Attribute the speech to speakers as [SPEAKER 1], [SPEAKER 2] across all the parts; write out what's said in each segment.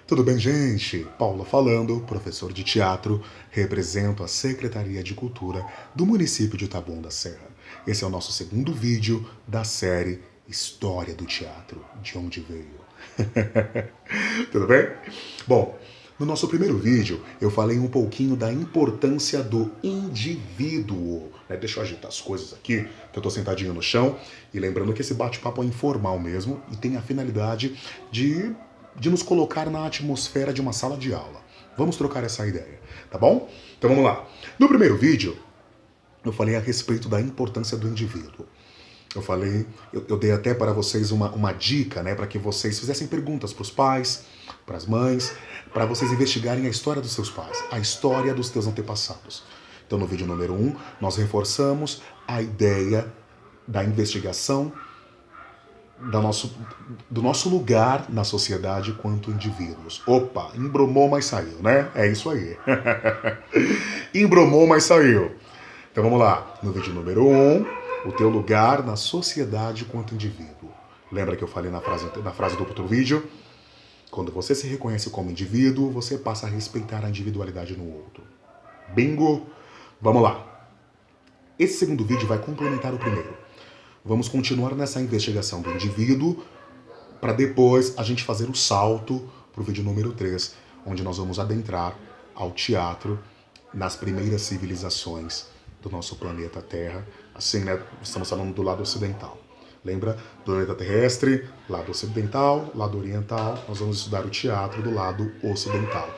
[SPEAKER 1] Tudo bem, gente? Paulo falando, professor de teatro, represento a Secretaria de Cultura do município de Taboão da Serra. Esse é o nosso segundo vídeo da série História do Teatro, de onde veio. Tudo bem? Bom, no nosso primeiro vídeo eu falei um pouquinho da importância do indivíduo. Deixa eu agitar as coisas aqui, que eu tô sentadinho no chão. E lembrando que esse bate-papo é informal mesmo e tem a finalidade de nos colocar na atmosfera de uma sala de aula. Vamos trocar essa ideia, tá bom? Então vamos lá. No primeiro vídeo, eu falei a respeito da importância do indivíduo. Eu dei até para vocês uma dica, né, para que vocês fizessem perguntas para os pais, para as mães, para vocês investigarem a história dos seus pais, a história dos teus antepassados. Então no vídeo número 1, nós reforçamos a ideia da investigação do nosso lugar na sociedade quanto indivíduos. Opa, embromou, mas saiu, né? É isso aí. Embromou, mas saiu. Então vamos lá. No vídeo número 1, o teu lugar na sociedade quanto indivíduo. Lembra que eu falei na frase do outro vídeo? Quando você se reconhece como indivíduo, você passa a respeitar a individualidade no outro. Bingo! Vamos lá. Esse segundo vídeo vai complementar o primeiro. Vamos continuar nessa investigação do indivíduo para depois a gente fazer o salto para o vídeo número 3, onde nós vamos adentrar ao teatro nas primeiras civilizações do nosso planeta Terra. Assim, né? Estamos falando do lado ocidental. Lembra? Planeta terrestre, lado ocidental, lado oriental. Nós vamos estudar o teatro do lado ocidental,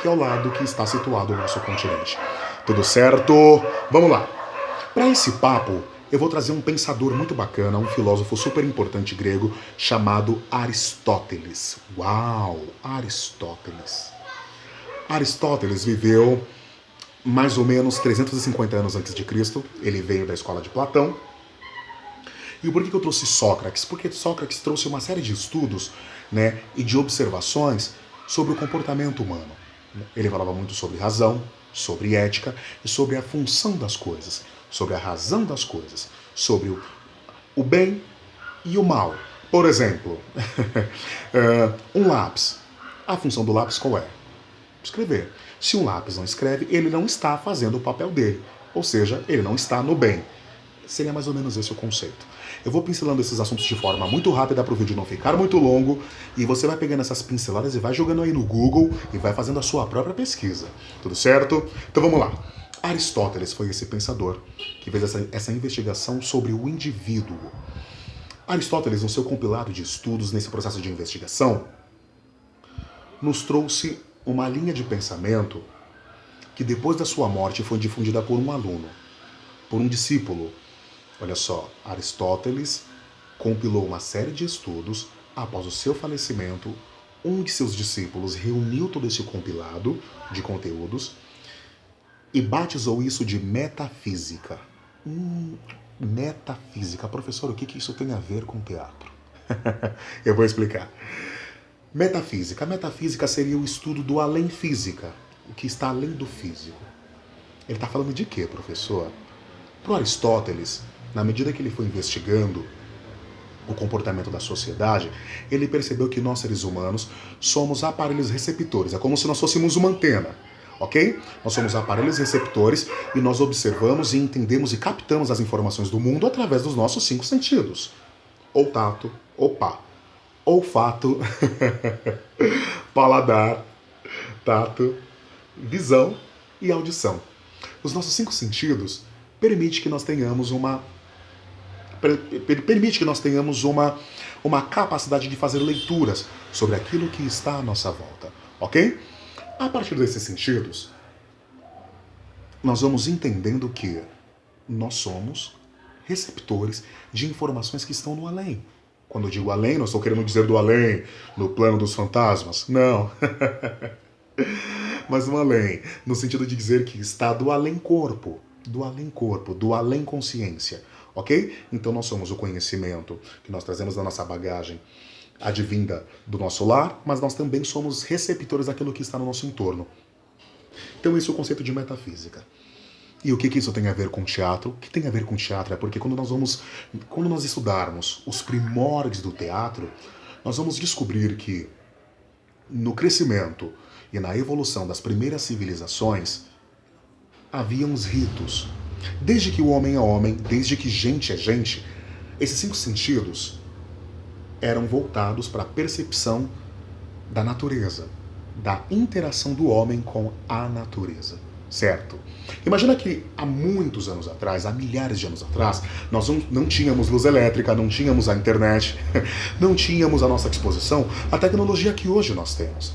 [SPEAKER 1] que é o lado que está situado no nosso continente. Tudo certo? Vamos lá. Para esse papo, eu vou trazer um pensador muito bacana, um filósofo super importante grego, chamado Aristóteles. Uau! Aristóteles. Aristóteles viveu mais ou menos 350 anos antes de Cristo. Ele veio da escola de Platão. E por que eu trouxe Sócrates? Porque Sócrates trouxe uma série de estudos, né, e de observações sobre o comportamento humano. Ele falava muito sobre razão, sobre ética e sobre a função das coisas, sobre a razão das coisas, sobre o bem e o mal. Por exemplo, um lápis. A função do lápis qual é? Escrever. Se um lápis não escreve, ele não está fazendo o papel dele. Ou seja, ele não está no bem. Seria mais ou menos esse o conceito. Eu vou pincelando esses assuntos de forma muito rápida para o vídeo não ficar muito longo, e você vai pegando essas pinceladas e vai jogando aí no Google e vai fazendo a sua própria pesquisa. Tudo certo? Então vamos lá. Aristóteles foi esse pensador que fez essa investigação sobre o indivíduo. Aristóteles, no seu compilado de estudos, nesse processo de investigação, nos trouxe uma linha de pensamento que depois da sua morte foi difundida por um aluno, por um discípulo. Olha só, Aristóteles compilou uma série de estudos. Após o seu falecimento, um de seus discípulos reuniu todo esse compilado de conteúdos e batizou isso de metafísica. Metafísica. Professor, o que isso tem a ver com teatro? Eu vou explicar. Metafísica. A metafísica seria o estudo do além física, o que está além do físico. Ele está falando de quê, professor? Para Aristóteles, na medida que ele foi investigando o comportamento da sociedade, ele percebeu que nós, seres humanos, somos aparelhos receptores. É como se nós fôssemos uma antena, ok? Nós somos aparelhos receptores e nós observamos e entendemos e captamos as informações do mundo através dos nossos 5 sentidos. Olfato, paladar, tato, visão e audição. Os nossos 5 sentidos permite que nós tenhamos uma capacidade de fazer leituras sobre aquilo que está à nossa volta, ok? A partir desses sentidos, nós vamos entendendo que nós somos receptores de informações que estão no além. Quando eu digo além, não estou querendo dizer do além, no plano dos fantasmas, não. Mas no além, no sentido de dizer que está do além-corpo, do além-consciência, ok? Então nós somos o conhecimento que nós trazemos da nossa bagagem advinda do nosso lar, mas nós também somos receptores daquilo que está no nosso entorno. Então esse é o conceito de metafísica. E o que isso tem a ver com teatro? O que tem a ver com teatro é porque quando nós estudarmos os primórdios do teatro, nós vamos descobrir que no crescimento e na evolução das primeiras civilizações, havia uns ritos. Desde que o homem é homem, desde que gente é gente, esses 5 sentidos eram voltados para a percepção da natureza, da interação do homem com a natureza, certo? Imagina que há muitos anos atrás, há milhares de anos atrás, nós não tínhamos luz elétrica, não tínhamos a internet, não tínhamos à nossa disposição a tecnologia que hoje nós temos.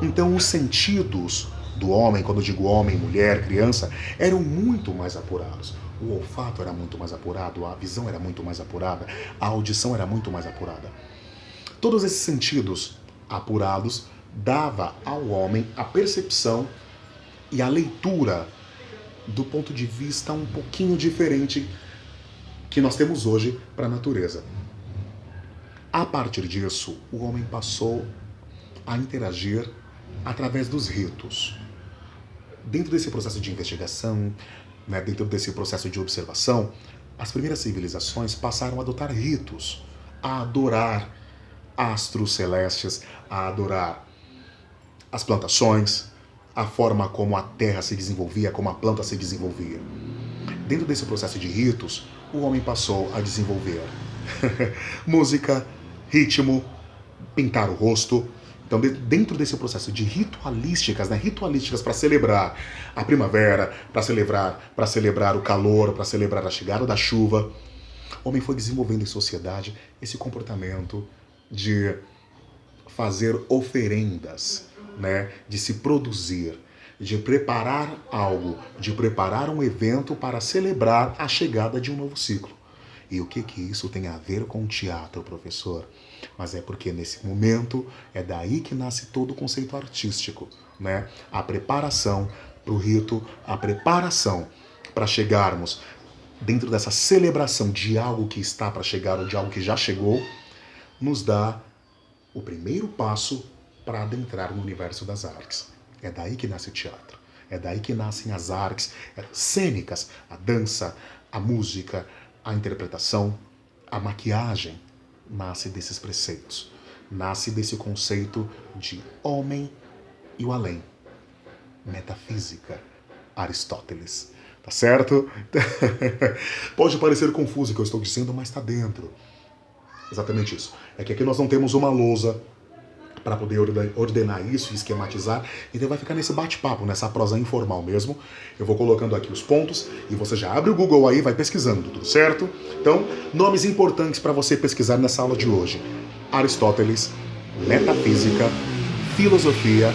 [SPEAKER 1] Então os sentidos do homem, quando eu digo homem, mulher, criança, eram muito mais apurados. O olfato era muito mais apurado, a visão era muito mais apurada, a audição era muito mais apurada. Todos esses sentidos apurados dava ao homem a percepção e a leitura do ponto de vista um pouquinho diferente que nós temos hoje para a natureza. A partir disso, o homem passou a interagir através dos ritos. Dentro desse processo de investigação, dentro desse processo de observação, as primeiras civilizações passaram a adotar ritos, a adorar astros celestes, a adorar as plantações, a forma como a terra se desenvolvia, como a planta se desenvolvia. Dentro desse processo de ritos, o homem passou a desenvolver música, ritmo, pintar o rosto. Então, dentro desse processo de ritualísticas, ritualísticas para celebrar a primavera, para celebrar o calor, para celebrar a chegada da chuva, o homem foi desenvolvendo em sociedade esse comportamento de fazer oferendas, de se produzir, de preparar algo, de preparar um evento para celebrar a chegada de um novo ciclo. E o que isso tem a ver com o teatro, professor? Mas é porque nesse momento é daí que nasce todo o conceito artístico, A preparação para o rito, a preparação para chegarmos dentro dessa celebração de algo que está para chegar ou de algo que já chegou, nos dá o primeiro passo para adentrar no universo das artes. É daí que nasce o teatro. É daí que nascem as artes cênicas, a dança, a música, a interpretação, a maquiagem. Nasce desses preceitos. Nasce desse conceito de homem e o além. Metafísica, Aristóteles. Tá certo? Pode parecer confuso o que eu estou dizendo, mas está dentro. Exatamente isso. É que aqui nós não temos uma lousa para poder ordenar isso e esquematizar, então vai ficar nesse bate-papo, nessa prosa informal mesmo. Eu vou colocando aqui os pontos e você já abre o Google aí e vai pesquisando, tudo certo? Então, nomes importantes para você pesquisar nessa aula de hoje: Aristóteles, metafísica, filosofia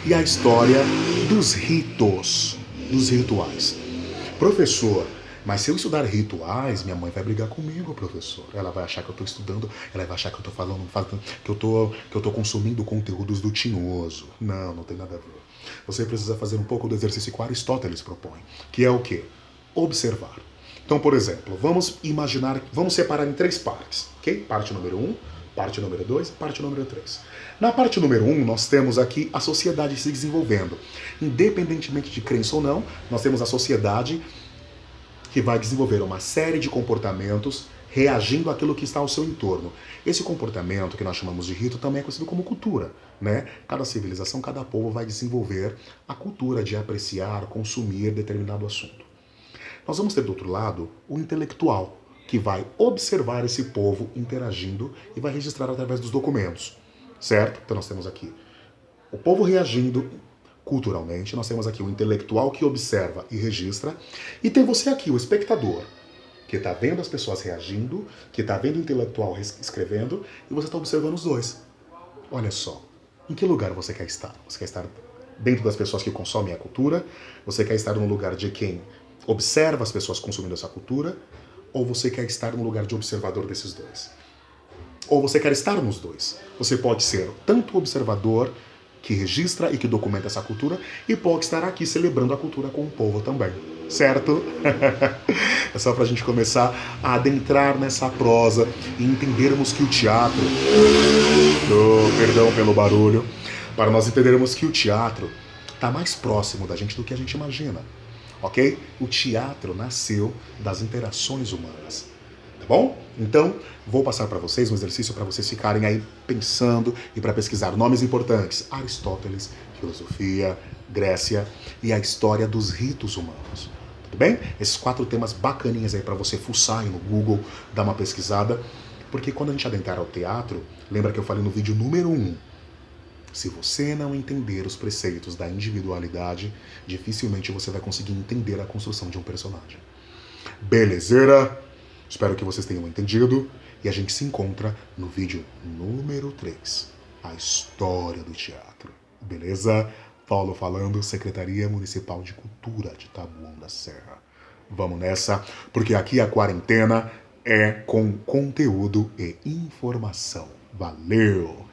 [SPEAKER 1] e a história dos ritos, dos rituais. Professor, mas se eu estudar rituais, minha mãe vai brigar comigo, professor. Ela vai achar que eu estou estudando, ela vai achar que eu estou falando, que eu tô consumindo conteúdos do tinhoso. Não, não tem nada a ver. Você precisa fazer um pouco do exercício que Aristóteles propõe, que é o quê? Observar. Então, por exemplo, vamos separar em 3 partes, ok? Parte número 1, parte número 2 e parte número 3. Na parte número 1, nós temos aqui a sociedade se desenvolvendo. Independentemente de crença ou não, nós temos a sociedade que vai desenvolver uma série de comportamentos reagindo àquilo que está ao seu entorno. Esse comportamento, que nós chamamos de rito, também é conhecido como cultura, Cada civilização, cada povo vai desenvolver a cultura de apreciar, consumir determinado assunto. Nós vamos ter, do outro lado, o intelectual, que vai observar esse povo interagindo e vai registrar através dos documentos, certo? Então nós temos aqui o povo reagindo culturalmente, nós temos aqui o intelectual que observa e registra, e tem você aqui, o espectador, que está vendo as pessoas reagindo, que está vendo o intelectual escrevendo, e você está observando os dois. Olha só, em que lugar você quer estar? Você quer estar dentro das pessoas que consomem a cultura? Você quer estar no lugar de quem observa as pessoas consumindo essa cultura? Ou você quer estar no lugar de observador desses dois? Ou você quer estar nos dois? Você pode ser tanto observador, que registra e que documenta essa cultura, e pode estar aqui celebrando a cultura com o povo também, certo? É só pra gente começar a adentrar nessa prosa e entendermos que o teatro... perdão pelo barulho. Para nós entendermos que o teatro está mais próximo da gente do que a gente imagina, ok? O teatro nasceu das interações humanas. bom? Então, vou passar para vocês um exercício para vocês ficarem aí pensando e para pesquisar nomes importantes. Aristóteles, filosofia, Grécia e a história dos ritos humanos. Tudo bem? Esses 4 temas bacaninhas aí para você fuçar aí no Google, dar uma pesquisada. Porque quando a gente adentrar ao teatro, lembra que eu falei no vídeo número 1, se você não entender os preceitos da individualidade, dificilmente você vai conseguir entender a construção de um personagem. Belezeira? Espero que vocês tenham entendido e a gente se encontra no vídeo número 3, a história do teatro. Beleza? Paulo falando, Secretaria Municipal de Cultura de Taboão da Serra. Vamos nessa, porque aqui a quarentena é com conteúdo e informação. Valeu!